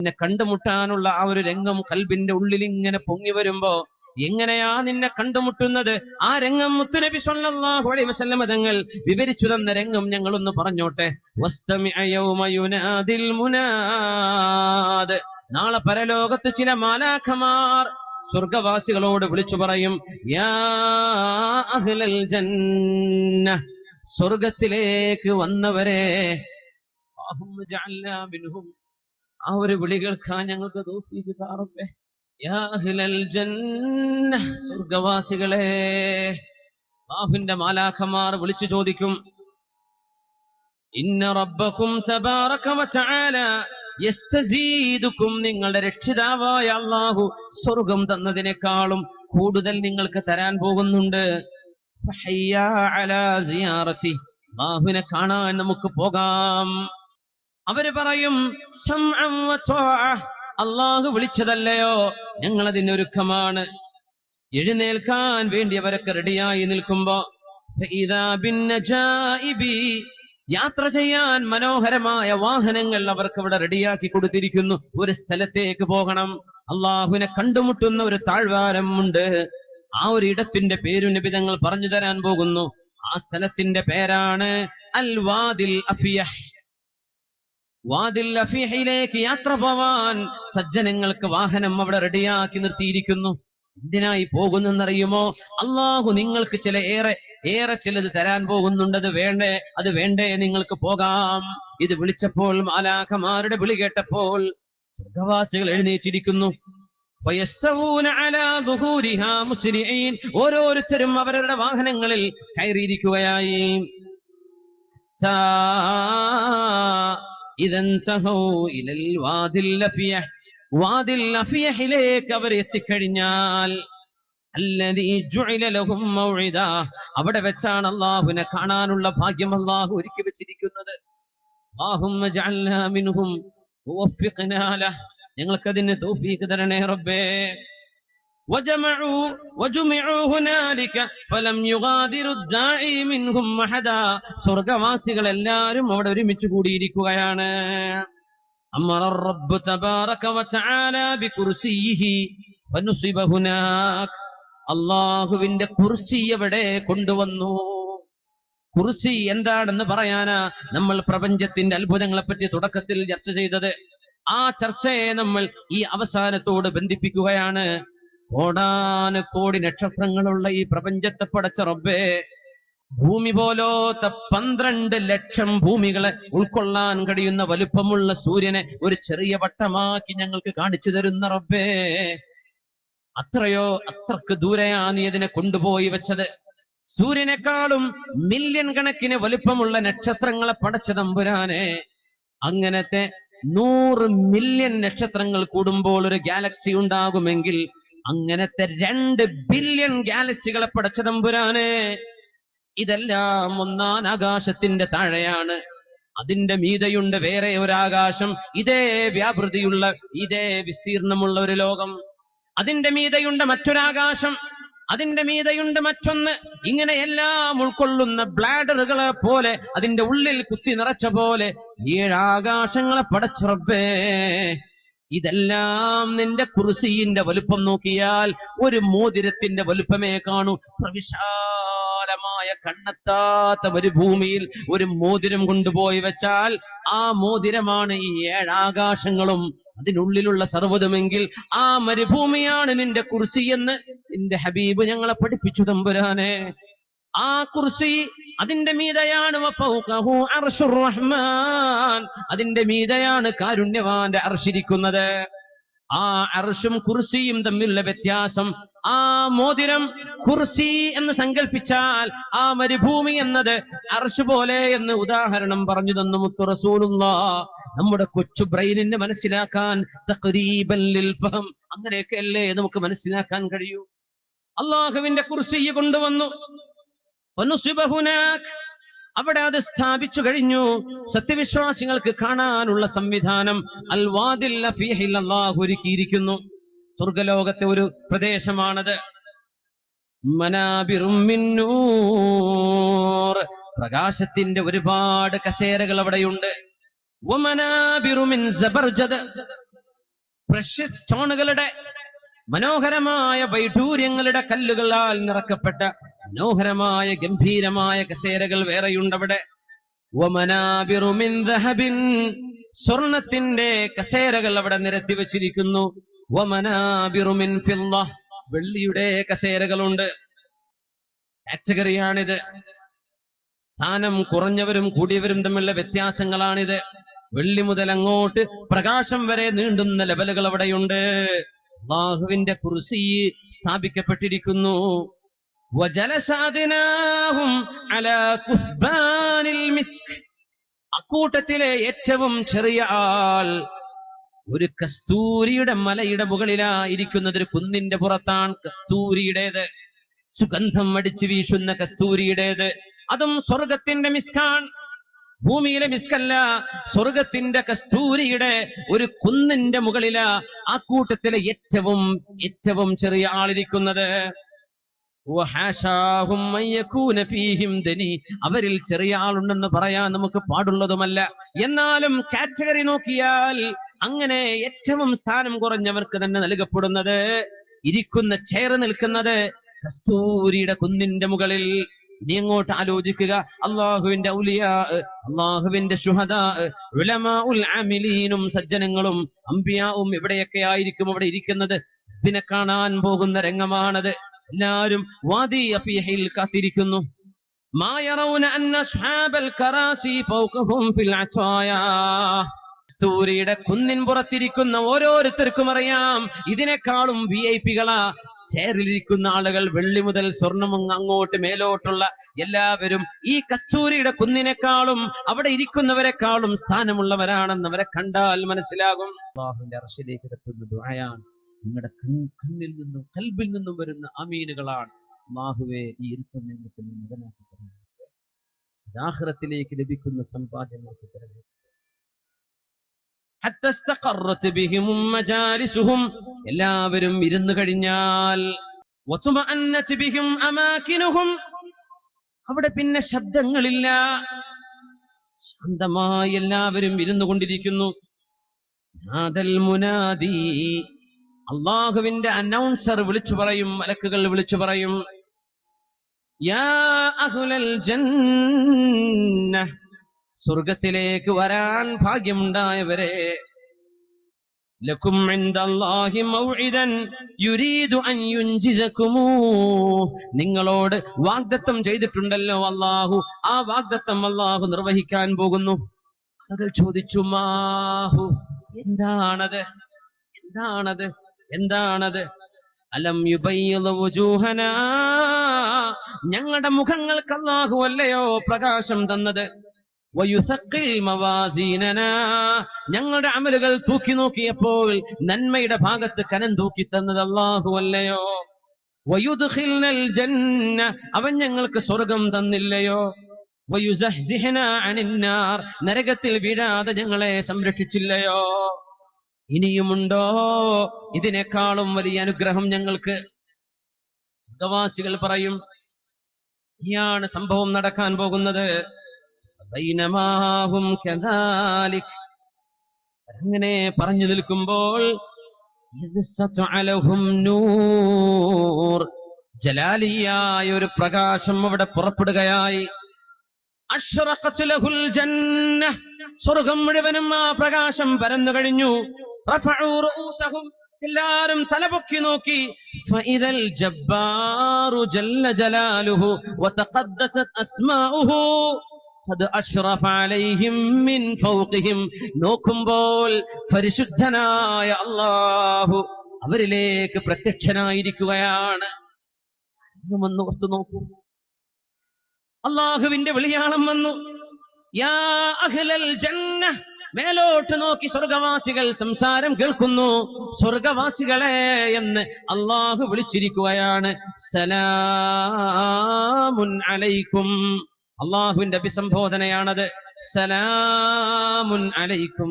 നിന്നെ കണ്ടുമുട്ടാനുള്ള ആ ഒരു രംഗം കൽബിന്റെ ഉള്ളിൽ ഇങ്ങനെ പൊങ്ങി വരുമ്പോ എങ്ങനെയാ നിന്നെ കണ്ടുമുട്ടുന്നത്? ആ രംഗം മുത്തുനബി സ്വല്ലല്ലാഹു അലൈഹി വസല്ലം തങ്ങൾ വിവരിച്ചു തന്ന രംഗം ഞങ്ങളൊന്ന് പറഞ്ഞോട്ടെ. വസ്തമിഅ യൗമ യുനാദിൽ മുനാദ്. നാളെ പരലോകത്ത് ചില മാലാഖമാർ സ്വർഗവാസികളോട് വിളിച്ചു പറയും, യാ അഹ്ലൽ ജന്ന, സ്വർഗത്തിലേക്ക് വന്നവരെ. അല്ലാഹുമ്മ ജഅൽനാ മിൻഹും. ആ ഒരു വിളി കേൾക്കാൻ ഞങ്ങൾക്ക് തൗഫീഖ് താ റബ്ബേ. യാ അഹ്ലൽ ജന്ന, സ്വർഗവാസികളെ. അല്ലാഹുവിന്റെ മാലാഖമാർ വിളിച്ചു ചോദിക്കും, ഇന്ന റബ്ബക്കും തബാറക വ തആല യസ്തസീദുക്കും, നിങ്ങളുടെ രക്ഷിതാവായ അല്ലാഹു സ്വർഗം തന്നതിനേക്കാളും കൂടുതൽ നിങ്ങൾക്ക് തരാൻ പോകുന്നുണ്ട്. ഫഹയ്യാ അലാ സിയാറതി, അല്ലാഹുവിനെ കാണാൻ നമുക്ക് പോകാം. അവര് പറയും, സമഅൻ വ ത്വാഅ, അല്ലാഹു വിളിച്ചതല്ലയോ, ഞങ്ങൾ അതിനൊരുക്കമാണ്. എഴുന്നേൽക്കാൻ വേണ്ടി അവരൊക്കെ റെഡിയായി നിൽക്കുമ്പോ ഫഇദാ ബിന്നജാഇബി, യാത്ര ചെയ്യാൻ മനോഹരമായ വാഹനങ്ങൾ അവർക്ക് ഇവിടെ റെഡിയാക്കി കൊടുത്തിരിക്കുന്നു. ഒരു സ്ഥലത്തേക്ക് പോകണം. അള്ളാഹുവിനെ കണ്ടുമുട്ടുന്ന ഒരു താഴ്വാരം ഉണ്ട്. ആ ഒരു ഇടത്തിന്റെ പേരു നബി തങ്ങൾ പറഞ്ഞു തരാൻ പോകുന്നു. ആ സ്ഥലത്തിന്റെ പേരാണ് അൽ വാദിൽ അഫിയഹ്. വാദിൽ അഫിയഹിലേക്ക് യാത്ര പോവാൻ സജ്ജനങ്ങൾക്ക് വാഹനം അവിടെ റെഡിയാക്കി നിർത്തിയിരിക്കുന്നു. എന്തിനായി പോകുന്നെന്നറിയുമോ? അള്ളാഹു നിങ്ങൾക്ക് ഏറെ ചിലത് തരാൻ പോകുന്നുണ്ട്. അത് വേണ്ടേ നിങ്ങൾക്ക് പോകാം. ഇത് വിളിച്ചപ്പോൾ, മാലാഖമാരുടെ വിളി കേട്ടപ്പോൾ സ്വർഗവാസികൾ എഴുന്നേറ്റിരിക്കുന്നു. ഓരോരുത്തരും അവരുടെ വാഹനങ്ങളിൽ കയറിയിരിക്കുകയായി. വാദിൽ അഫിയഹിലേക്ക് അവർ എത്തിക്കഴിഞ്ഞാൽ, അവിടെ വെച്ചാണ് അല്ലാഹുവിനെ കാണാനുള്ള ഭാഗ്യം അല്ലാഹു ഒരുക്കി വെച്ചിരിക്കുന്നത്. അല്ലാഹുമ്മ ജഅൽനാ മിൻഹും വവഫിഖ്നാ ലഹ്, ഞങ്ങൾക്കതിന് തൗഫീഖ് തരണേ റബ്ബേ. വജമഉ ഹുനാലിക ഫലം യുഗാദിറു ദാഇ മിൻഹും അഹദാ, സ്വർഗ്ഗവാസികൾ എല്ലാവരും അവിടെ ഒരുമിച്ച് കൂടിയിരിക്കുകയാണ്. അമറ റബ്ബു തബാറക വതആല ബികുർസിയിഹി ഫനുസിബ ഹുനാക്, അല്ലാഹുവിന്റെ കുർസി എവിടെ കൊണ്ടുവന്നു. കുർസി എന്താണെന്ന് പറയാനാ നമ്മൾ പ്രപഞ്ചത്തിന്റെ അത്ഭുതങ്ങളെ പറ്റി തുടക്കത്തിൽ ചർച്ച ചെയ്തത്. ആ ചർച്ചയെ നമ്മൾ ഈ അവസാനത്തോട് ബന്ധിപ്പിക്കുകയാണ്. കോടാനുകോടി നക്ഷത്രങ്ങളുള്ള ഈ പ്രപഞ്ചത്തെ പടച്ച റബ്ബേ, ഭൂമി പോലോത്ത 12 ലക്ഷം ഭൂമികളെ ഉൾക്കൊള്ളാൻ കഴിയുന്ന വലുപ്പമുള്ള സൂര്യനെ ഒരു ചെറിയ വട്ടമാക്കി ഞങ്ങൾക്ക് കാണിച്ചു തരുന്ന റബ്ബേ, അത്രക്ക് ദൂരെയാ നീ ഇതിനെ കൊണ്ടുപോയി വെച്ചത്. സൂര്യനേക്കാളും മില്യൺ കണക്കിന് വലുപ്പമുള്ള നക്ഷത്രങ്ങളെ പടച്ച തമ്പുരാനെ, അങ്ങനത്തെ 100 മില്യൺ നക്ഷത്രങ്ങൾ കൂടുമ്പോൾ ഒരു ഗാലക്സി ഉണ്ടാകുമെങ്കിൽ അങ്ങനത്തെ 2 ബില്യൺ ഗാലക്സികളെ പടച്ച തമ്പുരാനെ, ഇതെല്ലാം ഒന്നാം ആകാശത്തിന്റെ താഴെയാണ്. അതിന്റെ മീതയുണ്ട് വേറെ ഒരാകാശം, ഇതേ വ്യാപൃതിയുള്ള, ഇതേ വിസ്തീർണമുള്ള ഒരു ലോകം. അതിന്റെ മീതയുണ്ട് മറ്റൊരാകാശം, അതിന്റെ മീതയുണ്ട് മറ്റൊന്ന്. ഇങ്ങനെ എല്ലാം ഉൾക്കൊള്ളുന്ന ബ്ലാഡറുകളെ പോലെ, അതിന്റെ ഉള്ളിൽ കുത്തി നിറച്ച പോലെ 7 ആകാശങ്ങളെ പടച്ച റബ്ബേ, ഇതെല്ലാം നിന്റെ കുർസിയുടെ വലുപ്പം നോക്കിയാൽ ഒരു മോതിരത്തിന്റെ വലുപ്പമേ കാണൂ. പ്രവിശാലമായ കണ്ണെത്താത്ത മരുഭൂമിയിൽ ഒരു മോതിരം കൊണ്ടുപോയി വെച്ചാൽ ആ മോതിരമാണ് ഈ 7 ആകാശങ്ങളും അതിനുള്ളിലുള്ള സർവ്വതുമെങ്കിൽ ആ മരുഭൂമിയാണ് നിന്റെ കുർസി എന്ന് നിന്റെ ഹബീബ് ഞങ്ങളെ പഠിപ്പിച്ചു തമ്പുരാനെ. ആ കുർസി അതിന്റെ മീതയാണ് അർശുർ റഹ്മാൻ, അതിന്റെ മീതയാണ് കാരുണ്യവാന്റെ അർശിരിക്കുന്നത്. ആ അർശും കുർസിയും തമ്മിലുള്ള വ്യത്യാസം, ആ മോതിരം കുർസി എന്ന് സങ്കല്പിച്ചാൽ ആ മരുഭൂമി എന്നത് അർശ് പോലെ എന്ന് ഉദാഹരണം പറഞ്ഞു തന്നു മുത്തു റസൂലുള്ളാഹ്. നമ്മുടെ കൊച്ചു ബ്രെയിനിനെ മനസ്സിലാക്കാൻ തഖരീബൻ ലിൽ ഫഹം, അങ്ങനെയൊക്കെ അല്ലേ നമുക്ക് മനസ്സിലാക്കാൻ കഴിയൂ. അള്ളാഹുവിന്റെ കുർസി കൊണ്ടുവന്നു. അവിടെ അത് സ്ഥാപിച്ചു കഴിഞ്ഞു. സത്യവിശ്വാസികൾക്ക് കാണാനുള്ള സംവിധാനം അൽ വാദിൽ അഫീഹിൽ അല്ലാഹു ഒരുക്കിയിരിക്കുന്നു. സ്വർഗലോകത്തെ ഒരു പ്രദേശമാണത്. മനാബിറും മിൻ നൂർ, പ്രകാശത്തിന്റെ ഒരുപാട് കസേരകൾ അവിടെയുണ്ട്. വമനാബിറു മിൻ സബർജദ്, പ്രഷ്യസ് സ്റ്റോണുകളുടെ മനോഹരമായ വൈഡൂര്യങ്ങളുടെ കല്ലുകളാൽ നിറക്കപ്പെട്ട മനോഹരമായ ഗംഭീരമായ കസേരകൾ വേറെയുണ്ടവിടെ. വമനാബിറു മിൻ ദഹബിൻ, സ്വർണത്തിന്റെ കസേരകൾ അവിടെ നിരത്തി വെച്ചിരിക്കുന്നു. വമനാബിറു മിൻ ഫിദ്ദ, വെള്ളിയുടെ കസേരകളുണ്ട്. കാറ്റഗറിയാണിത്. സ്ഥാനം കുറഞ്ഞവരും കൂടിയവരും തമ്മിലുള്ള വ്യത്യാസങ്ങളാണിത്. വെള്ളി മുതൽ അങ്ങോട്ട് പ്രകാശം വരെ നീണ്ടുന്ന ലെവലുകൾ അവിടെയുണ്ട്. അല്ലാഹുവിന്റെ കുർസി സ്ഥാപിക്കപ്പെട്ടിരിക്കുന്നു. വജലസാദിനാഹും അലാ കുസ്ബാനിൽ മിസ്ക്, അക്കൂട്ടത്തിലെ ഏറ്റവും ചെറിയ ആൾ ഒരു കസ്തൂരിയുടെ മലയുടെ മുകളിലാ ഇരിക്കുന്നത്. ഒരു കുന്നിന്റെ പുറത്താണ് കസ്തൂരിയുടേത്, സുഗന്ധം അടിച്ചു വീശുന്ന കസ്തൂരിയുടേത്. അതും സ്വർഗത്തിന്റെ മിസ്കാൻ, ഭൂമിയിലെ മിസ്കല്ല, സ്വർഗത്തിന്റെ കസ്തൂരിയുടെ ഒരു കുന്നിന്റെ മുകളിലാ ആ കൂട്ടത്തിലെ ഏറ്റവും ചെറിയ ആളിരിക്കുന്നത്. അവരിൽ ചെറിയ ആളുണ്ടെന്ന് പറയാൻ നമുക്ക് പാടുള്ളതുമല്ല. എന്നാലും കാറ്റഗറി നോക്കിയാൽ അങ്ങനെ ഏറ്റവും സ്ഥാനം കുറഞ്ഞവർക്ക് തന്നെ നൽകപ്പെടുന്നത്, ഇരിക്കുന്ന ചെയർ നിൽക്കുന്നത് കസ്തൂരിയുടെ കുന്നിന്റെ മുകളിൽ. നീ അങ്ങോട്ട് ആലോചിക്കുക. അള്ളാഹുവിന്റെ ഔലിയാ, അള്ളാഹുവിന്റെ ശുഹദാ, ഉലമാഉൽ ആമിലീനും സജ്ജനങ്ങളും അംബിയാവും എവിടെയൊക്കെ ആയിരിക്കും അവിടെ ഇരിക്കുന്നത്. പിന്നെ കാണാൻ പോകുന്ന രംഗമാണത്. എല്ലാവരും വാദി അഫീഹിൽ കാത്തിരിക്കുന്നു. മാ യറൗന അന്ന അസ്ഹാബൽ കറാസി ഫൗഖഹും ഫിൽ അതായാ, കസ്തൂരിയുടെ കുന്നിൻ പുറത്തിരിക്കുന്ന ഓരോരുത്തർക്കും അറിയാം ഇതിനേക്കാളും വിഐപികളാ ചെയറിലിരിക്കുന്ന ആളുകൾ. വെള്ളി മുതൽ സ്വർണം അങ്ങോട്ട് മേലോട്ടുള്ള എല്ലാവരും ഈ കസ്തൂരിയുടെ കുന്നിനേക്കാളും അവിടെ ഇരിക്കുന്നവരെക്കാളും സ്ഥാനമുള്ളവരാണെന്ന് അവരെ കണ്ടാൽ മനസ്സിലാകും. അല്ലാഹുവിന്റെ അർശിലേക്ക് എത്തുന്ന ദുആയാണ്. നിങ്ങളുടെ കണ്ണിൽ നിന്നും ഖൽബിൽ നിന്നും വരുന്ന അമീനുകളാണ്. അല്ലാഹുവേ, ഈ ഇരുത്തം ഞങ്ങൾക്ക് മകനാക്കി തരണം. ആഖിറത്തിലേക്ക് ലഭിക്കുന്ന സമ്പാദ്യങ്ങൾക്ക് തരണം. എല്ലാവരും ഇരുന്നു കഴിഞ്ഞാൽ അവിടെ പിന്നെ ശബ്ദങ്ങളില്ല, ശാന്തമായി എല്ലാവരും ഇരുന്നു കൊണ്ടിരിക്കുന്നു. അള്ളാഹുവിന്റെ അനൗൺസർ വിളിച്ചു പറയും, മലക്കുകൾ വിളിച്ചു പറയും, യാ അഹ്ലൽ ജന്ന, സ്വർഗത്തിലേക്ക് വരാൻ ഭാഗ്യമുണ്ടായവരെ, ലക്കും ഇൻദല്ലാഹി മൗഇദൻ യുരീദു അൻ യുൻജിസകുമൂ, നിങ്ങളോട് വാഗ്ദത്തം ചെയ്തിട്ടുണ്ടല്ലോ അല്ലാഹു, ആ വാഗ്ദത്തം അല്ലാഹു നിർവഹിക്കാൻ പോകുന്നു. ആളുകൾ ചോദിച്ചു, മാഹു, എന്താണത്, എന്താണത്, എന്താണത്? അലം യുബയ്യിദ് വുജൂഹനാ, ഞങ്ങളുടെ മുഖങ്ങൾക്ക് അല്ലാഹു അല്ലയോ പ്രകാശം തന്നത്? വയുസഖിൽ മവാസീനനാ, ഞങ്ങളുടെ അമലുകൾ തൂക്കി നോക്കിയപ്പോൾ നന്മയുടെ ഭാഗത്ത് കനം തൂക്കി തന്നത് അല്ലാഹു അല്ലയോ? വയുദ്ഖിൽനൽ ജന്ന, അവൻ ഞങ്ങൾക്ക് സ്വർഗം തന്നില്ലയോ? വയുസഹ്സിഹനാ അനിന്നാർ, നരകത്തിൽ വീഴാതെ ഞങ്ങളെ സംരക്ഷിച്ചില്ലയോ? ഇനിയുമുണ്ടോ ഇതിനേക്കാളും വലിയ അനുഗ്രഹം ഞങ്ങൾക്ക്? സ്വർഗവാസികൾ പറയും, ഇയാണ് സംഭവം നടക്കാൻ പോകുന്നത്. ബൈനമാഹും കദാലിക്, അങ്ങനെ പറഞ്ഞു നിൽക്കുമ്പോൾ നൂർ, ജലാലിയായ ഒരു പ്രകാശം അവിടെ പുറപ്പെടുകയായി. അശ്റഖത് ലഹുൽ ജന്ന, സ്വർഗം മുഴുവനും ആ പ്രകാശം പരന്നു കഴിഞ്ഞു. റഫഉ റൂസഹും, എല്ലാവരും തലപൊക്കി നോക്കി. ഫഇദൽ ജബ്ബാറു ജല്ല ജലാലുഹു വതഖദ്ദസത് അസ്മാഉഹു ഖദ് അശ്റഫ അലൈഹിം മിൻ ഫൗഖിഹിം, നോക്കുമ്പോൾ പരിശുദ്ധനായ അല്ലാഹു അവരിലേക്ക് പ്രത്യക്ഷനായിരിക്കുകയാണ്. ഒന്ന് ഓർത്തു നോക്കൂ, അല്ലാഹുവിന്റെ വിളിയാളം വന്നു, യാ അഹ്ലൽ ജന്ന, മേലോട്ട് നോക്കി സ്വർഗവാസികൾ സംസാരം കേൾക്കുന്നു. സ്വർഗവാസികളെ എന്ന് അല്ലാഹു വിളിച്ചിരിക്കുകയാണ്. സലാമുൻ അലൈക്കും, അല്ലാഹുവിന്റെ അഭിസംബോധനയാണത്. സലാമുൻ അലൈക്കും,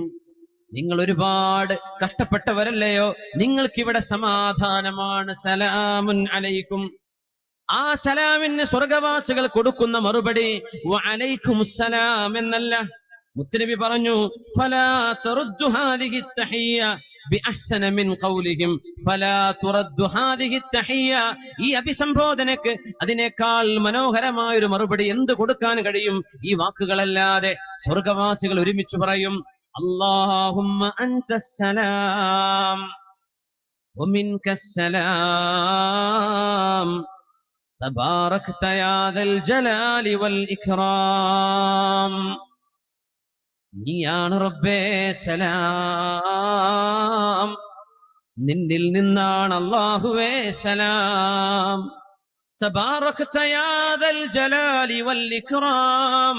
നിങ്ങൾ ഒരുപാട് കഷ്ടപ്പെട്ടവരല്ലയോ, നിങ്ങൾക്കിവിടെ സമാധാനമാണ്. സലാമുൻ അലൈക്കും. ആ സലാമിന് സ്വർഗവാസികൾ കൊടുക്കുന്ന മറുപടി വഅലൈക്കുമുസ്സലാം എന്നല്ല. മുത്തുനബി പറഞ്ഞു, ഫലാ തറുദ്ദു ഹാദിഹി തഹിയ്യ, ബിഅഹ്സന മിൻ ഖൗലിഹിം ഫലാ തുറദ്ദു ഹാദിഹി തഹിയ്യ. ഈ അഭിസംബോധനക്ക് അതിനേക്കാൾ മനോഹരമായ ഒരു മറുപടി എന്ത് കൊടുക്കാൻ കഴിയും? ഈ വാക്കുകളല്ലാതെ സ്വർഗവാസികൾ ഒരുമിച്ച് പറയും, അല്ലാഹുമ്മ അൻതസ്സലാം വമിൻകസ്സലാം തബാറക്ത യാ ദൽ ജലാലി വൽ ഇക്റാം. നീയാണ് റബ്ബേ സലാം, നിന്നിൽ നിന്നാണ് അല്ലാഹുവേ സലാം. തബാറക്ത യാ ദൽ ജലാലി വൽ ഇക്റാം.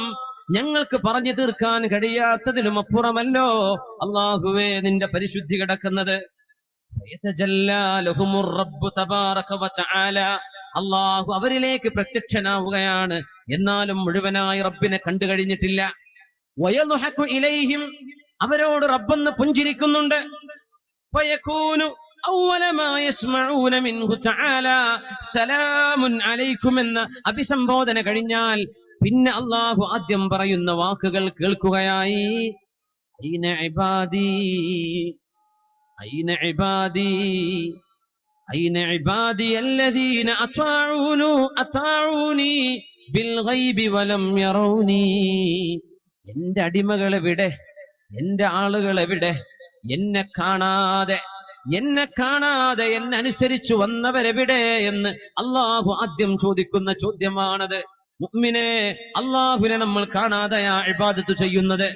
ഞങ്ങൾക്ക് പറഞ്ഞു തീർക്കാൻ കഴിയാത്തതിലും അപ്പുറമല്ലോ അല്ലാഹുവേ നിന്റെ പരിശുദ്ധി കിടക്കുന്നത്. അല്ലാഹു അവരിലേക്ക് പ്രത്യക്ഷനാവുകയാണ്, എന്നാലും മുഴുവനായി റബ്ബിനെ കണ്ടു കഴിഞ്ഞിട്ടില്ല. വയദ്ഹഖു ഇലൈഹിം, അവരോട് റബ്ബെന്ന് പുഞ്ചിരിക്കുന്നുണ്ട്. ഫയകൂനു അവ്വല മാ യസ്മഊന മിൻഹു തആല സലാമുൻ അലൈക്കും എന്ന അഭിസംബോധന കഴിഞ്ഞാൽ പിന്നെ അല്ലാഹു ആദ്യം പറയുന്ന വാക്കുകൾ കേൾക്കുകയായി. ഐന ഇബാദി ഐന ഇബാദി ഐന ഇബാദി അല്ലദീന അതാഊനി ബിൽ ഗൈബി വലം യറൗനി. എന്റെ അടിമകൾ എവിടെ? എന്റെ ആളുകൾ എവിടെ? എന്നെ കാണാതെ എന്നെ അനുസരിച്ചു വന്നവരെവിടെ എന്ന് അല്ലാഹു ആദ്യം ചോദിക്കുന്ന ചോദ്യമാണത്. മുഅ്മിനെ, അല്ലാഹുവിനെ നമ്മൾ കാണാതെയാ ഇബാദത്ത് ചെയ്യുന്നത്.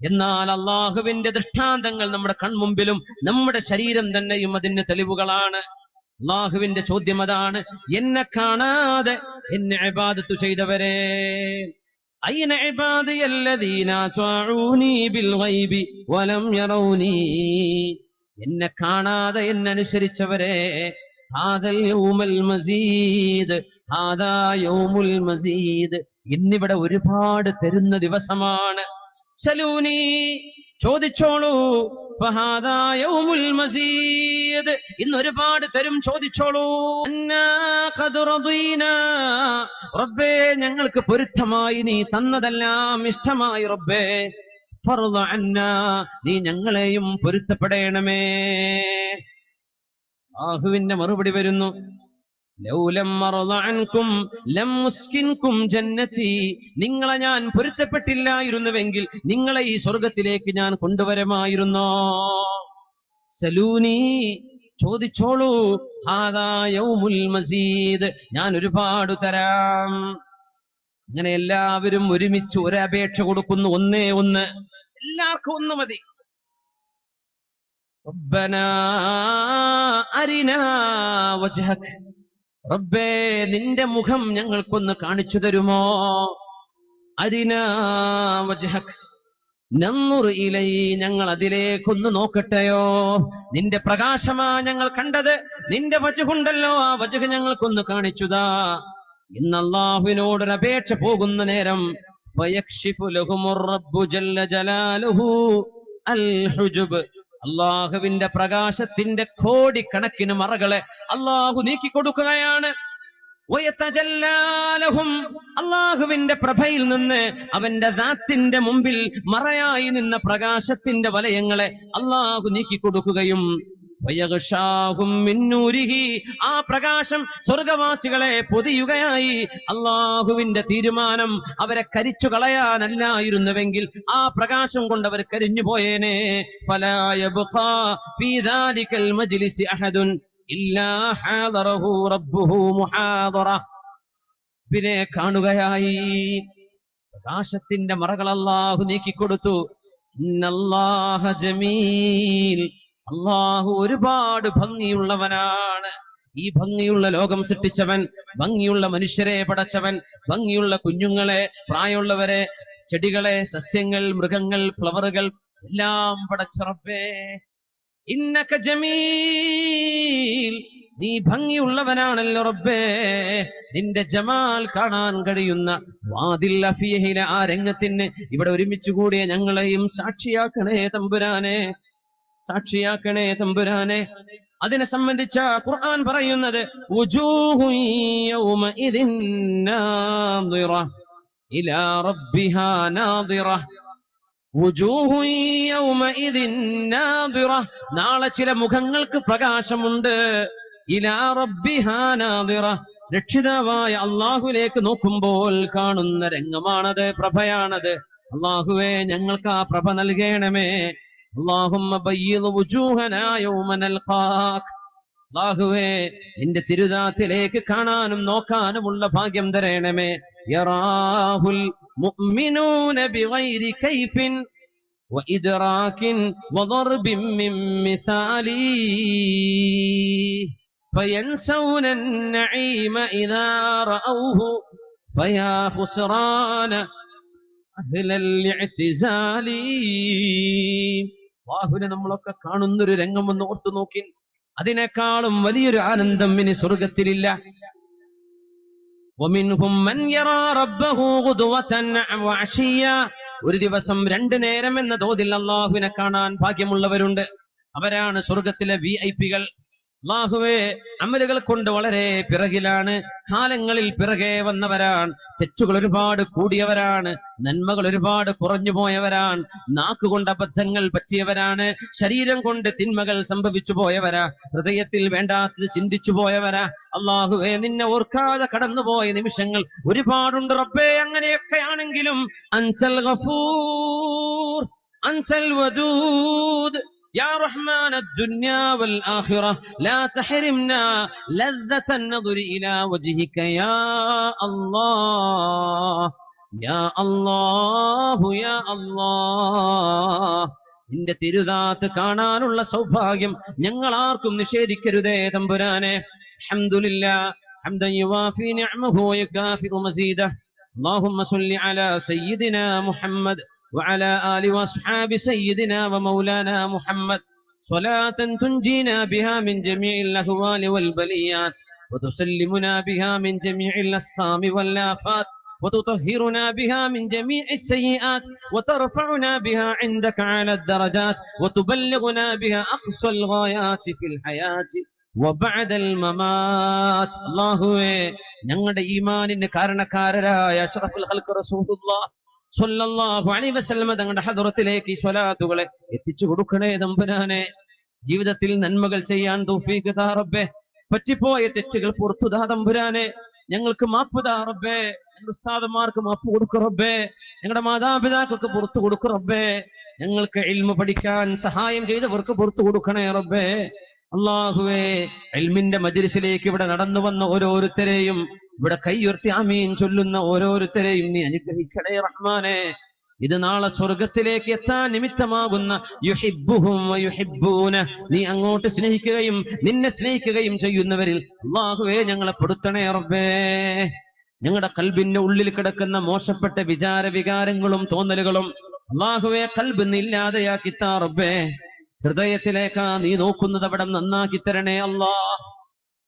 എന്നാൽ അല്ലാഹുവിന്റെ ദൃഷ്ടാന്തങ്ങൾ നമ്മുടെ കൺമുമ്പിലും നമ്മുടെ ശരീരം തന്നെയും അതിന് തെളിവുകളാണ്. അല്ലാഹുവിന്റെ ചോദ്യം അതാണ്, എന്നെ കാണാതെ എന്നെ ഇബാദത്ത് ചെയ്തവരെ. ഐന ഇബാദിയല്ലദീന തഅഊനി ബിൽ ഗൈബി വലം യറൗനി. എന്നെ കാണാതെ എന്നെ അനുസരിച്ചവരെ. ഹാദൽ യൗമുൽ മസീദ്, ഹാദാ യൗമുൽ മസീദ്. ഇന്നിവിടെ ഒരുപാട് തരുന്ന ദിവസമാണ്. സലൂനി, ചോദിച്ചോളൂ. ഫഹാദാ യൗമുൽ മസീദ്, ഇന്ന് ഒരുപാട് തരും, ചോദിച്ചോളൂ. അന്നാ ഖദ് റദീനാ, റബ്ബേ ഞങ്ങൾക്ക് പൊരുത്തമായി നീ തന്നതെല്ലാം ഇഷ്ടമായി റബ്ബേ. ഫർള അന്നാ, നീ ഞങ്ങളെയും പൊരുത്തപ്പെടണമേ. അല്ലാഹുവിന്റെ മറുപടി വരുന്നു, ലൗലം അർള അൻകും ലം മുസ്കിൻകും ജന്നതി. നിങ്ങളെ ഞാൻ പൊരുത്തപ്പെട്ടില്ലായിരുന്നുവെങ്കിൽ നിങ്ങളെ ഈ സ്വർഗത്തിലേക്ക് ഞാൻ കൊണ്ടുവരുമായിരുന്നോ. സലൂനി, ചോദിച്ചോളൂ. ഹാദാ യൗമുൽ മസീദ്, ഞാൻ ഒരുപാട് തരാം. അങ്ങനെ എല്ലാവരും ഒരുമിച്ച് ഒരപേക്ഷ കൊടുക്കുന്നു, ഒന്നേ ഒന്ന്. എല്ലാവർക്കും ഒന്ന് മതി. റബ്ബനാ അരിനാ വജ്ഹക്, റബ്ബേ നിന്റെ മുഖം ഞങ്ങൾക്കൊന്ന് കാണിച്ചു തരുമോ. അരിനാ വജ്ഹക് നൻദുർ ഇലൈ, ഞങ്ങൾ അതിലേക്കൊന്ന് നോക്കട്ടെയോ. നിന്റെ പ്രകാശമാ ഞങ്ങൾ കണ്ടത്, നിന്റെ വജ്ഹുണ്ടല്ലോ, ആ വജ്ഹ് ഞങ്ങൾക്കൊന്ന് കാണിച്ചുതാ. ഇന്ന് അല്ലാഹുവിനോടൊരു അപേക്ഷ പോകുന്ന നേരം വയക്ഷിഫു ലഹുമുർ റബ്ബു ജല്ല ജലാലുഹു അൽ ഹുജുബ്, അല്ലാഹുവിന്റെ പ്രകാശത്തിന്റെ കോടിക്കണക്കിന് മറകളെ അല്ലാഹു നീക്കി കൊടുക്കുകയാണ്. വയതജല്ലാലഹും, അല്ലാഹുവിന്റെ പ്രഭയിൽ നിന്ന് അവന്റെ ദാത്തിന്റെ മുമ്പിൽ മറയായി നിന്ന പ്രകാശത്തിന്റെ വലയങ്ങളെ അല്ലാഹു നീക്കി കൊടുക്കുകയും വയഗ്ശാഹും മിൻ നൂരിഹി, ആ പ്രകാശം സ്വർഗവാസികളെ പൊതിയുകയായി. അല്ലാഹുവിന്റെ തീരുമാനം അവരെ കരിച്ചു കളയാനല്ലായിരുന്നുവെങ്കിൽ ആ പ്രകാശം കൊണ്ട് അവർ കരിഞ്ഞു പോയേനെ. ഫലാ യബ്ഖാ ഫീ ദാലികൽ മജ്ലിസി അഹദുൻ ഇല്ലാ ഹാദറഹു റബ്ബുഹു മുഹാദറ. പിന്നെ കാണുകയായി പ്രകാശത്തിന്റെ മറകൾ അല്ലാഹു നീക്കിക്കൊടുത്തു. ഇന്നല്ലാഹ ജമീൽ, അല്ലാഹു ഒരുപാട് ഭംഗിയുള്ളവനാണ്. ഈ ഭംഗിയുള്ള ലോകം സൃഷ്ടിച്ചവൻ, ഭംഗിയുള്ള മനുഷ്യരെ പടച്ചവൻ, ഭംഗിയുള്ള കുഞ്ഞുങ്ങളെ, പ്രായമുള്ളവരെ, ചെടികളെ, സസ്യങ്ങൾ, മൃഗങ്ങൾ, ഫ്ലവറുകൾ എല്ലാം പടച്ച റബ്ബേ. ഇന്നക ജമീൽ, നീ ഭംഗിയുള്ളവനാണല്ലോ റബ്ബേ. നിന്റെ ജമാൽ കാണാൻ കഴിയുന്ന വാദിൽ അഫീഹിലെ ആ രംഗത്തിന് ഇവിടെ ഒരുമിച്ച് കൂടിയ ഞങ്ങളെയും സാക്ഷിയാക്കണേ തമ്പുരാനെ, സാക്ഷിയാക്കണേ തമ്പുരാനെ. അതിനെ സംബന്ധിച്ച ഖുർആൻ പറയുന്നത് വുജൂഹു യൗമഇദിൻ നാദിറ ഇലാ റബ്ബിഹാ നാദിറ. വുജൂഹുൻ യൗമഇദിൻ നാദിറ, നാളെ ചില മുഖങ്ങൾക്ക് പ്രകാശമുണ്ട്. ഇലാ റബ്ബിഹാ നാദിറ, രക്ഷിതാവായ അള്ളാഹുലേക്ക് നോക്കുമ്പോൾ കാണുന്ന രംഗമാണത്, പ്രഭയാണത്. അള്ളാഹുവേ ഞങ്ങൾക്ക് ആ പ്രഭ നൽകണമേ. അല്ലാഹുമ്മ ബയ്യിദ് വുജൂഹനാ യൗമ നൽഖാക്, അല്ലാഹുവേ നിന്റെ തിരുദാത്തിലേക്ക് കാണാനും നോക്കാനുമുള്ള ഭാഗ്യം തരണമേ. യറാഹുൽ മുഅ്മിനൂന ബിഗൈരി കൈഫിൻ വഇദ്റാകിൻ വദർബിൻ മിൻ മിസാലി فينسون النعيم إذا رأوه فيا خسران أهل الاعتزال. അല്ലാഹുവിനെ നമ്മളൊക്കെ കാണുന്നൊരു രംഗം ഒന്ന് ഓർത്തു നോക്കി. അതിനേക്കാളും വലിയൊരു ആനന്ദം ഇനി സ്വർഗത്തിലില്ല. ومنهم من يرى ربه غدوة وعشيا, ഒരു ദിവസം 2 നേരം എന്ന തോതിൽ അല്ലാഹുവിനെ കാണാൻ ഭാഗ്യമുള്ളവരുണ്ട്. അവരാണ് സ്വർഗത്തിലെ വിഐപികൾ. അല്ലാഹുവേ അമലുകൾ കൊണ്ട് വളരെ പിറകിലാണ്, കാലങ്ങളിൽ പിറകെ വന്നവരാണ്, തെറ്റുകൾ ഒരുപാട് കൂടിയവരാണ്, നന്മകൾ ഒരുപാട് കുറഞ്ഞു പോയവരാണ്, നാക്കുകൊണ്ട് അബദ്ധങ്ങൾ പറ്റിയവരാണ്, ശരീരം കൊണ്ട് തിന്മകൾ സംഭവിച്ചു പോയവരാ, ഹൃദയത്തിൽ വേണ്ടാത്തത് ചിന്തിച്ചു പോയവരാ. അല്ലാഹുവേ നിന്നെ ഓർക്കാതെ കടന്നുപോയ നിമിഷങ്ങൾ ഒരുപാടുണ്ട് റബ്ബേ. അങ്ങനെയൊക്കെയാണെങ്കിലും അൻസൽ ഗഫൂർ അൻസൽ വദൂദ് يا رحمن الدنيا والآخرة لا تحرمنا لذة النظر إلى وجهك يا الله يا الله يا الله. നിന്റെ തിരുദാത്ത് കാണാനുള്ള സൗഭാഗ്യം ഞങ്ങൾ ആർക്കും നിഷേധിക്കരുതേ തമ്പുരാനെ. അൽഹംദുലില്ലാഹ് ഹംദൻ യുവാഫി നിഅമഹു വയകാഫിഉ മസീദഹു. اللهم صل على سيدنا محمد وعلى آل وأصحاب سيدنا ومولانا محمد صلاة تنجينا بها من جميع الأهوال والبليات وتسلمنا بها من جميع الأسقام والآفات وتطهرنا بها من جميع السيئات وترفعنا بها عندك على الدرجات وتبلغنا بها أقصى الغايات في الحياة وبعد الممات. الله ഞങ്ങളുടെ ഈമാനിന് കാരണക്കാരനായ അഷ്റഫുൽ ഖൽഖ് റസൂലുള്ളാഹ് സ്വല്ലല്ലാഹു അലൈഹി വസല്ലം തങ്ങളുടെ ഹദ്റത്തിലേക്ക് ഈ സ്വലാത്തുകളെ എത്തിച്ചു കൊടുക്കണേ തമ്പുരാനെ. ജീവിതത്തിൽ നന്മകൾ ചെയ്യാൻ തൗഫീഖ് താ റബ്ബേ. പറ്റിപ്പോയ തെറ്റുകൾ പുറത്തു താ തമ്പുരാനെ. ഞങ്ങൾക്ക് മാപ്പ് താ റബ്ബേ. ഞങ്ങളുടെ ഉസ്താദന്മാർക്ക് മാപ്പ് കൊടുക്കു റബ്ബേ. ഞങ്ങളുടെ മാതാപിതാക്കൾക്ക് പുറത്തു കൊടുക്കു റബ്ബേ. ഞങ്ങൾക്ക് ഇൽമു പഠിക്കാൻ സഹായം ചെയ്തവർക്ക് പുറത്തു കൊടുക്കണേ റബ്ബേ. അല്ലാഹുവേ ഇൽമിന്റെ മജ്ലിസിലേക്ക് ഇവിടെ നടന്നു വന്ന ഓരോരുത്തരെയും, ഇവിടെ കൈയുയർത്തി ആമീൻ ചൊല്ലുന്ന ഓരോരുത്തരെയും നീ അനുഗ്രഹിക്കണേ റഹ്മാനെ. ഇത് നാളെ സ്വർഗത്തിലേക്ക് എത്താൻ നിമിത്തമാകുന്ന യുഹിബ്ബുഹും വയുഹിബ്ബൂന, നീ അങ്ങോട്ട് സ്നേഹിക്കുകയും നിന്നെ സ്നേഹിക്കുകയും ചെയ്യുന്നവരിൽ അല്ലാഹുവേ ഞങ്ങളെ പെടുത്തണേ റബ്ബേ. ഞങ്ങളുടെ കൽബിന്റെ ഉള്ളിൽ കിടക്കുന്ന മോശപ്പെട്ട വിചാര വികാരങ്ങളും തോന്നലുകളും അല്ലാഹുവേ കൽബിന്ന് ഇല്ലാതെയാക്കി താ റബ്ബേ. ഹൃദയത്തിലേക്കാ നീ നോക്കുന്നത് അവിടെ നന്നാക്കി തരണേ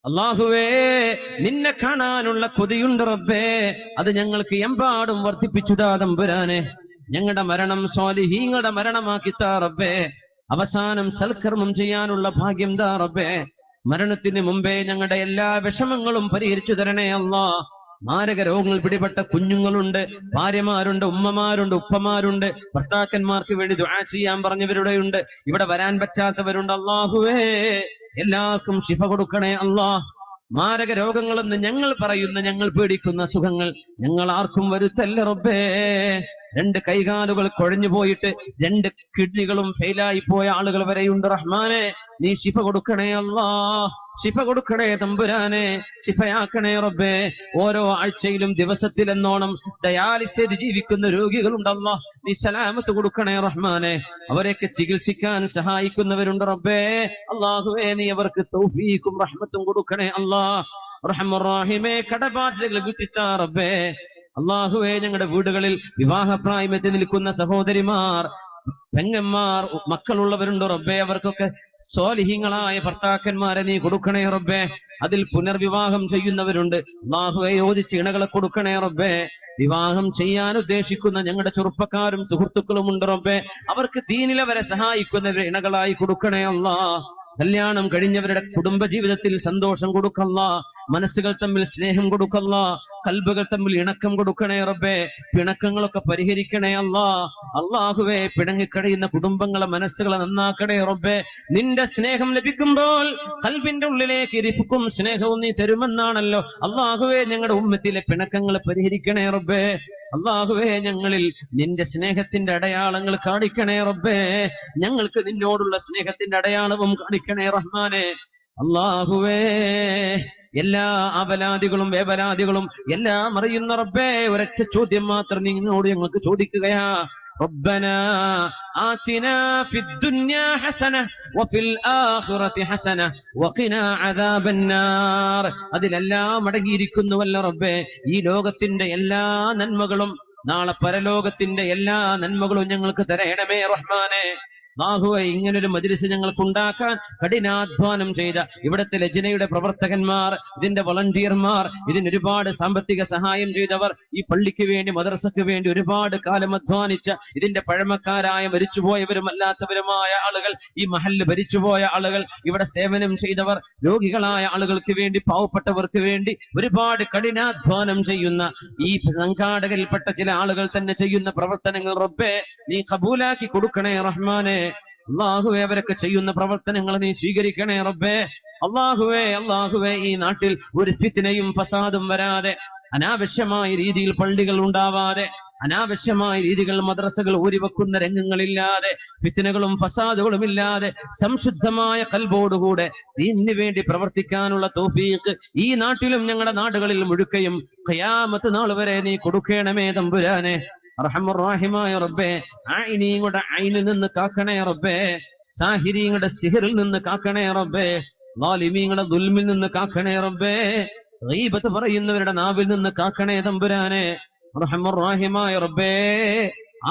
അല്ലാഹുവേ. നിന്നെ കാണാനുള്ള കൊതിയുണ്ട് റബ്ബേ. അത് ഞങ്ങൾക്ക് എമ്പാടും വർദ്ധിപ്പിച്ചു താ തമ്പുരാനെ. ഞങ്ങളുടെ മരണം സ്വാലിഹീങ്ങളുടെ മരണമാക്കി താ റബ്ബേ. അവസാനം സൽക്കർമ്മം ചെയ്യാനുള്ള ഭാഗ്യം താ റബ്ബേ. മരണത്തിന് മുമ്പേ ഞങ്ങളുടെ എല്ലാ വിഷമങ്ങളും പരിഹരിച്ചു തരണേ അല്ലാഹ്. മാരക രോഗങ്ങൾ പിടിപെട്ട കുഞ്ഞുങ്ങളുണ്ട്, ഭാര്യമാരുണ്ട്, ഉമ്മമാരുണ്ട്, ഉപ്പമാരുണ്ട്, ഭർത്താക്കന്മാർക്ക് വേണ്ടി ദുആ ചെയ്യാൻ പറഞ്ഞവരുടെയുണ്ട്, ഇവിടെ വരാൻ പറ്റാത്തവരുണ്ട്. അല്ലാഹുവേ എല്ലാവർക്കും ശിഫ കൊടുക്കണേ അല്ലാഹ്. മാരക രോഗങ്ങളെന്ന് ഞങ്ങൾ പറയുന്ന, ഞങ്ങൾ പേടിക്കുന്ന സുഖങ്ങൾ ഞങ്ങൾ ആർക്കും വരുത്തല്ല റബ്ബേ. 2 കൈകാലുകൾ കുഴഞ്ഞു പോയിട്ട് 2 കിഡ്നികളും ഫെയിലായി പോയ ആളുകൾ വരെയുണ്ട് റഹ്മാനെ. നീ ശിഫ കൊടുക്കണേ അല്ലാഹ്. ശിഫ കൊടുക്കണേ തമ്പുരാനെ. ശിഫയാക്കണേ റബ്ബേ. ഓരോ ആഴ്ചയിലും ദിവസത്തിലെന്നോണം ഡയാലിസിസ് ജീവിക്കുന്ന രോഗികളുണ്ടല്ലോ, നീ സലാമത്ത് കൊടുക്കണേ റഹ്മാനെ. അവരെയൊക്കെ ചികിത്സിക്കാൻ സഹായിക്കുന്നവരുണ്ട് റബ്ബേ. അല്ലാഹുവേ നീ അവർക്ക് തൗഫീഖും റഹ്മത്തും കൊടുക്കണേ അല്ലാഹ്. റഹ്മാൻ റഹീമേ കടബാധ്യതകൾ വിട്ടിത്താ റബ്ബേ. അല്ലാഹുവേ ഞങ്ങളുടെ വീടുകളിൽ വിവാഹപ്രായമെത്തി നിൽക്കുന്ന സഹോദരിമാർ, പെങ്ങന്മാർ, മക്കളുള്ളവരുണ്ടോ റബ്ബേ. അവർക്കൊക്കെ സ്വാലിഹീങ്ങളായ ഭർത്താക്കന്മാരെ നീ കൊടുക്കണേ റബ്ബേ. അതിൽ പുനർവിവാഹം ചെയ്യുന്നവരുണ്ട്, അല്ലാഹുവേ യോജിച്ച് ഇണകളെ കൊടുക്കണേ റബ്ബേ. വിവാഹം ചെയ്യാൻ ഉദ്ദേശിക്കുന്ന ഞങ്ങളുടെ ചെറുപ്പക്കാരും സുഹൃത്തുക്കളും ഉണ്ട് റബ്ബേ. അവർക്ക് ദീനിലവരെ സഹായിക്കുന്നവരെ ഇണകളായി കൊടുക്കണേ അല്ലാഹ്. കല്യാണം കഴിഞ്ഞവരുടെ കുടുംബ ജീവിതത്തിൽ സന്തോഷം കൊടുക്കല്ല, മനസ്സുകൾ തമ്മിൽ സ്നേഹം കൊടുക്കല്ല, കൽബുകൾ തമ്മിൽ ഇണക്കം കൊടുക്കണേ റബ്ബേ, പിണക്കങ്ങളൊക്കെ പരിഹരിക്കണേ അല്ലാ. അല്ലാഹുവേ, പിണങ്ങിക്കഴിയുന്ന കുടുംബങ്ങളെ മനസ്സുകളെ നന്നാക്കണേ റബ്ബേ. നിന്റെ സ്നേഹം ലഭിക്കുമ്പോൾ കൽബിന്റെ ഉള്ളിലേക്ക് റിഫ്ഖും സ്നേഹവും നീ തരുമെന്നാണല്ലോ. അല്ലാഹുവേ, ഞങ്ങളുടെ ഉമ്മത്തിലെ പിണക്കങ്ങളെ പരിഹരിക്കണേ റബ്ബേ. അല്ലാഹുവേ, ഞങ്ങളിൽ നിന്റെ സ്നേഹത്തിന്റെ അടയാളങ്ങൾ കാണിക്കണേ റബ്ബേ. ഞങ്ങൾക്ക് നിന്നോടുള്ള സ്നേഹത്തിന്റെ അടയാളവും കാണിക്കണേ റഹ്മാനെ. അല്ലാഹുവേ, എല്ലാ അപലാദികളും വേവലാദികളും എല്ലാം അറിയുന്ന റബ്ബേ, ഒരൊറ്റ ചോദ്യം മാത്രം നിന്നോട് ഞങ്ങൾക്ക് ചോദിക്കുകയാ. ربنا آتنا في الدنيا حسنة وفي الآخرة حسنة وقنا عذاب النار. അതിലെല്ലാം അടങ്ങിയിരിക്കുന്നുവല്ലോ റബ്ബേ, ഈ ലോകത്തിന്റെ എല്ലാ നന്മകളും നാളെ പരലോകത്തിന്റെ എല്ലാ നന്മകളും ഞങ്ങൾക്ക് തരയണമേ റഹ്മാനെ. അല്ലാഹുവേ, ഇങ്ങനൊരു മജ്‌ലിസ് ഞങ്ങൾക്ക് ഉണ്ടാക്കാൻ കഠിനാധ്വാനം ചെയ്ത ഇവിടുത്തെ ലജ്നയുടെ പ്രവർത്തകന്മാർ, ഇതിന്റെ വളണ്ടിയർമാർ, ഇതിന് ഒരുപാട് സാമ്പത്തിക സഹായം ചെയ്തവർ, ഈ പള്ളിക്ക് വേണ്ടി മദ്രസയ്ക്ക് വേണ്ടി ഒരുപാട് കാലം അധ്വാനിച്ച ഇതിന്റെ പഴമക്കാരായ മരിച്ചുപോയവരും അല്ലാത്തവരുമായ ആളുകൾ, ഈ മഹല്ല് ഭരിച്ചുപോയ ആളുകൾ, ഇവിടെ സേവനം ചെയ്തവർ, രോഗികളായ ആളുകൾക്ക് വേണ്ടി, പാവപ്പെട്ടവർക്ക് വേണ്ടി ഒരുപാട് കഠിനാധ്വാനം ചെയ്യുന്ന ഈ സംഘാടകരിൽപ്പെട്ട ചില ആളുകൾ തന്നെ ചെയ്യുന്ന പ്രവർത്തനങ്ങൾ റബ്ബേ നീ കബൂലാക്കി കൊടുക്കണേ റഹ്മാനെ. അല്ലാഹുവേ, അവരൊക്കെ ചെയ്യുന്ന പ്രവർത്തനങ്ങൾ നീ സ്വീകരിക്കണേ റബ്ബേ. അല്ലാഹുവേ, ഈ നാട്ടിൽ ഒരു ഫിത്നയും ഫസാദും വരാതെ, അനാവശ്യമായ രീതിയിൽ പള്ളികൾ ഉണ്ടാവാതെ, അനാവശ്യമായ രീതികൾ മദ്രസകൾ ഊരിവെക്കുന്ന രംഗങ്ങളില്ലാതെ, ഫിത്നകളും ഫസാദുകളും ഇല്ലാതെ സംശുദ്ധമായ കൽബോടുകൂടെ ദീനിന് വേണ്ടി പ്രവർത്തിക്കാനുള്ള തൗഫീഖ് ഈ നാട്ടിലും ഞങ്ങളുടെ നാടുകളിൽ മുഴുക്കയും ഖിയാമത്ത് നാൾ വരെ നീ കൊടുക്കണമേ തമ്പുരാനെ. അർഹമുർ-റഹീമായ റബ്ബേ, ആയിനീങ്ങളുടെ ഐനിൽ നിന്ന് കാക്കണേ റബ്ബേ, സാഹിരീങ്ങളുടെ സിഹറിൽ നിന്ന് കാക്കണേ റബ്ബേ, ളാലിമീങ്ങളുടെ ദുൽമിൽ നിന്ന് കാക്കണേ റബ്ബേ, ഗീബത്ത് പറയുന്നവരുടെ നാവിൽ നിന്ന് കാക്കണേ തമ്പുരാനെ. അർഹമുർ-റഹീമായ റബ്ബേ,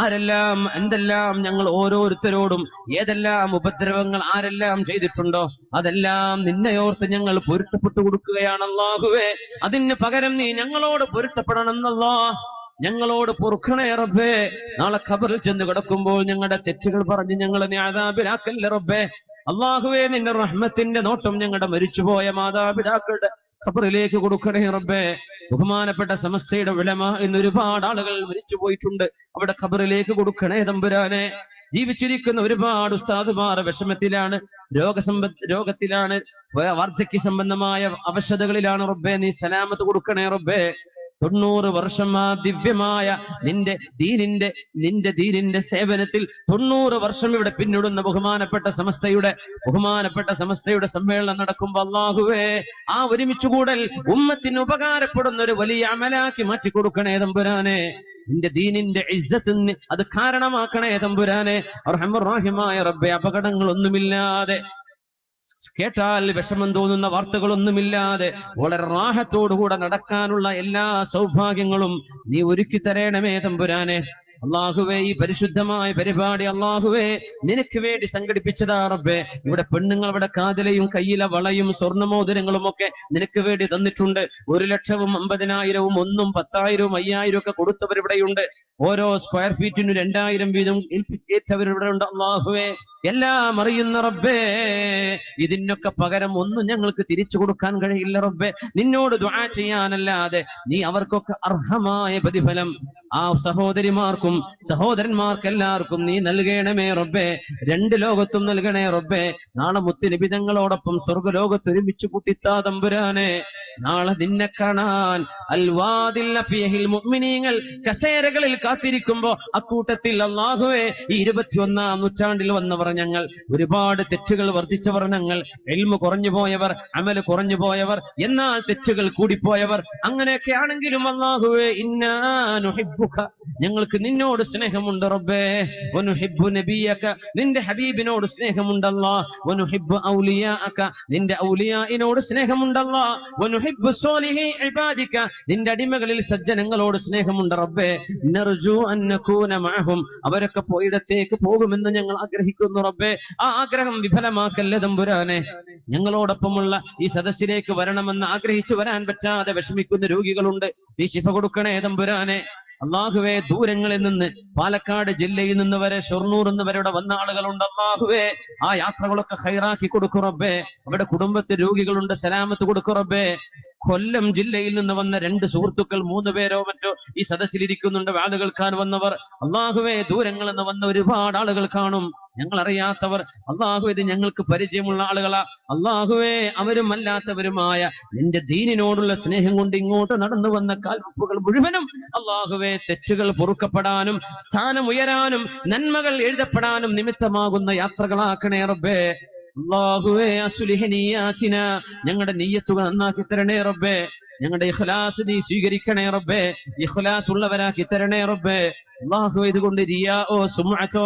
ആരെല്ലാം എന്തെല്ലാം ഞങ്ങൾ ഓരോരുത്തരോടും ഏതെല്ലാം ഉപദ്രവങ്ങൾ ആരെല്ലാം ചെയ്തിട്ടുണ്ടോ അതെല്ലാം നിന്നെയോർത്ത് ഞങ്ങൾ പൊരുത്തപ്പെട്ടു കൊടുക്കുകയാണ് അല്ലാഹുവേ. അതിന് പകരം നീ ഞങ്ങളോട് പൊരുത്തപ്പെടണമെന്നല്ലാ, ഞങ്ങളോട് പൊറുക്കണേ റബ്ബേ. നാളെ ഖബറിൽ ചെന്ന് കിടക്കുമ്പോൾ ഞങ്ങളുടെ തെറ്റുകൾ പറഞ്ഞ് ഞങ്ങളെ നീ അദാബിലാക്കല്ലേ റബ്ബേ. അല്ലാഹുവേ, നിന്റെ റഹ്മത്തിന്റെ നോട്ടം ഞങ്ങളുടെ മരിച്ചുപോയ മാതാപിതാക്കളുടെ ഖബറിലേക്ക് കൊടുക്കണേ റബ്ബേ. ബഹുമാനപ്പെട്ട സമസ്തയുടെ ഉലമാ ഇന്ന് ഒരുപാട് ആളുകൾ മരിച്ചു പോയിട്ടുണ്ട്, അവിടെ ഖബറിലേക്ക് കൊടുക്കണേ തമ്പുരാനെ. ജീവിച്ചിരിക്കുന്ന ഒരുപാട് ഉസ്താദുമാർ വിഷമത്തിലാണ്, രോഗത്തിലാണ്, വാർദ്ധക്യ സംബന്ധമായ അവശതകളിലാണ് റബ്ബേ. നീ സലാമത്ത് കൊടുക്കണേ റബ്ബേ. 90 വർഷം ആ ദിവ്യമായ നിന്റെ ദീനിന്റെ സേവനത്തിൽ 90 വർഷം ഇവിടെ പിന്നിടുന്ന ബഹുമാനപ്പെട്ട സമസ്തയുടെ സമ്മേളനം നടക്കുമ്പോ അല്ലാഹുവേ, ആ ഒരുമിച്ച് കൂടൽ ഉമ്മത്തിന് ഉപകാരപ്പെടുന്ന ഒരു വലിയ അമലാക്കി മാറ്റി കൊടുക്കണേ തമ്പുരാനെ. നിന്റെ ദീനിന്റെ ഇസ്സത്തിന് അത് കാരണമാക്കണേ തമ്പുരാനെ. അർഹമുർ-റഹീമായ റബ്ബേ, അപകടങ്ങളൊന്നുമില്ലാതെ, കേട്ടാൽ വിഷമം തോന്നുന്ന വാർത്തകളൊന്നുമില്ലാതെ വളരെ റാഹത്തോടുകൂടെ നടക്കാനുള്ള എല്ലാ സൗഭാഗ്യങ്ങളും നീ ഒരുക്കി തരണമേ തമ്പുരാനെ. അല്ലാഹുവേ, ഈ പരിശുദ്ധമായ പരിപാടി അല്ലാഹുവേ നിനക്ക് വേണ്ടി സംഘടിപ്പിച്ചതാ റബ്ബേ. ഇവിടെ പെണ്ണുങ്ങൾ ഇവിടെ കാതിലയും കയ്യിലെ വളയും സ്വർണ്ണമോതിരങ്ങളും ഒക്കെ നിനക്ക് വേണ്ടി തന്നിട്ടുണ്ട്. 1,50,000 1,000 10,000 5,000 ഒക്കെ കൊടുത്തവരിവിടെയുണ്ട്. ഓരോ സ്ക്വയർ ഫീറ്റിന് 2,000 വീതം ഏൽപ്പിച്ചേറ്റവരിവിടെ ഉണ്ട്. അല്ലാഹുവേ, എല്ലാം അറിയുന്ന റബ്ബേ, ഇതിനൊക്കെ പകരം ഒന്നും ഞങ്ങൾക്ക് തിരിച്ചു കൊടുക്കാൻ കഴിയില്ല റബ്ബേ. നിന്നോട് ദുആ ചെയ്യാനല്ലാതെ നീ അവർക്കൊക്കെ അർഹമായ പ്രതിഫലം ആ സഹോദരിമാർക്കും സഹോദരന്മാർക്കെല്ലാവർക്കും നീ നൽകണമേ റബ്ബേ. 2 ലോകത്തും നൽകണേ റബ്ബേ. നാളെ മുത്തുനബി തങ്ങളോടൊപ്പം സ്വർഗ്ഗലോകത്ത് ഒരുമിച്ച് കൂട്ടിത്താ തമ്പുരാനെ. നാളെ നിന്നെ കാണാൻ അൽവാദിൽ ഫീഹിൽ മുഅ്മിനീങ്ങൾ കസേരകളിൽ കാത്തിരിക്കുമ്പോ അക്കൂട്ടത്തിൽ അല്ലാഹുവേ, ഈ 21-ാം നൂറ്റാണ്ടിൽ വന്നവർ ഞങ്ങൾ, ഒരുപാട് തെറ്റുകൾ വർദ്ധിച്ചവർ ഞങ്ങൾ, ഇൽമു കുറഞ്ഞു പോയവർ, അമല് കുറഞ്ഞു പോയവർ, എന്നാൽ തെറ്റുകൾ കൂടിപ്പോയവർ, അങ്ങനെയൊക്കെ ആണെങ്കിലും അല്ലാഹുവേ, ഇന്നാ നുഹിബ്ബുക, ഞങ്ങൾക്ക് നിന്നോട് സ്നേഹമുണ്ട് റബ്ബേ. വനുഹിബ്ബു നബിയക, നിന്റെ ഹബീബിനോട് സ്നേഹമുണ്ടല്ലാ. വനുഹിബ്ബു ഔലിയാഅക, നിന്റെ ഔലിയാഇനോട് സ്നേഹമുണ്ടല്ലാ. വനുഹിബ്ബു സ്വാലിഹി ഇബാദിക, നിന്റെ അടിമകളിൽ സജ്ജനങ്ങളോട് സ്നേഹമുണ്ട് റബ്ബേ. നർജു അൻ നകൂന മഅഹും, അവരൊക്കെ പോയിടത്തേക്ക് പോകുമെന്ന് ഞങ്ങൾ ആഗ്രഹിക്കുന്നു റബ്ബേ. ആ ആഗ്രഹം വിഫലമാക്കല്ലേ തമ്പുരാനെ. ഞങ്ങളോടൊപ്പമുള്ള ഈ സദസ്സിലേക്ക് വരണമെന്ന് ആഗ്രഹിച്ചു വരാൻ പറ്റാതെ വിഷമിക്കുന്ന രോഗികളുണ്ട്, നീ ശിഫ കൊടുക്കണേ തമ്പുരാനെ. അല്ലാഹുവേ, ദൂരങ്ങളിൽ നിന്ന്, പാലക്കാട് ജില്ലയിൽ നിന്ന് വരെ, ഷൊർണൂർ നിന്ന് വരെ ഇവിടെ വന്ന ആളുകളുണ്ട്. അല്ലാഹുവേ, ആ യാത്രകളൊക്കെ ഖൈറാക്കി കൊടുക്കു റബ്ബേ. അവിടെ കുടുംബത്തിൽ രോഗികളുണ്ട്, സലാമത്ത് കൊടുക്കു റബ്ബേ. കൊല്ലം ജില്ലയിൽ നിന്ന് വന്ന 2 സുഹൃത്തുക്കൾ 3 പേരോ മറ്റോ ഈ സദസ്സിലിരിക്കുന്നുണ്ട്. വാത് കേൾക്കാൻ വന്നവർ. അള്ളാഹുവേ, ദൂരങ്ങളിൽ നിന്ന് വന്ന ഒരുപാട് ആളുകൾ കാണും, ഞങ്ങൾ അറിയാത്തവർ. അള്ളാഹു, ഇത് ഞങ്ങൾക്ക് പരിചയമുള്ള ആളുകളാ. അള്ളാഹുവേ, അവരും അല്ലാത്തവരുമായ നിന്റെ ദീനിനോടുള്ള സ്നേഹം കൊണ്ട് ഇങ്ങോട്ട് നടന്നു വന്ന കാൽവെപ്പുകൾ മുഴുവനും അള്ളാഹുവേ, തെറ്റുകൾ പൊറുക്കപ്പെടാനും സ്ഥാനം ഉയരാനും നന്മകൾ എഴുതപ്പെടാനും നിമിത്തമാകുന്ന യാത്രകളാക്കണേ റബ്ബേ. അല്ലാഹുവേ, അസ്ലിഹ് നിയ്യാതിന, ഞങ്ങളുടെ നിയ്യത്തുകൾ നന്നാക്കി തരണേ റബ്ബേ. ഞങ്ങളുടെ ഇഖ്ലാസ് നീ സ്വീകരിക്കണേ റബ്ബേ. ഇഖ്ലാസ് ഉള്ളവരാക്കി തരണേ റബ്ബേ. അല്ലാഹു, ഇതുകൊണ്ട് റിയാഓ സുമഅത്തോ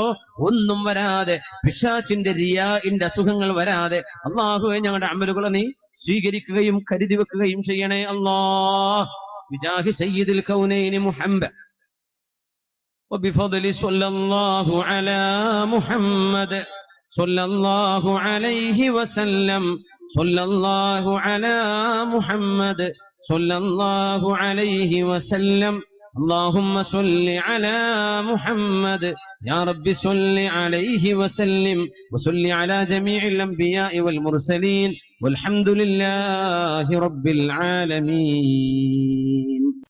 ഒന്നും വരാതെ, പിശാചിന്റെ റിയാഇന്റെ അസുഖങ്ങൾ വരാതെ അല്ലാഹുവേ, ഞങ്ങളുടെ അമലുകളെ നീ സ്വീകരിക്കുകയും കരുതി വെക്കുകയും ചെയ്യണേ അല്ലാഹ്. ബിജാഹി സയ്യിദുൽ കൗനൈനി മുഹമ്മദ് വബിഫദ്ലി സ്വല്ലല്ലാഹു അലാ മുഹമ്മദ് സ്വല്ലല്ലാഹു അലൈഹി വസല്ലം സ്വല്ലല്ലാഹു അലാ മുഹമ്മദ് സ്വല്ലല്ലാഹു അലൈഹി വസല്ലം. اللهم صل على محمد يا رب صل عليه وسلم وصل على جميع الأنبياء والمرسلين والحمد لله رب العالمين.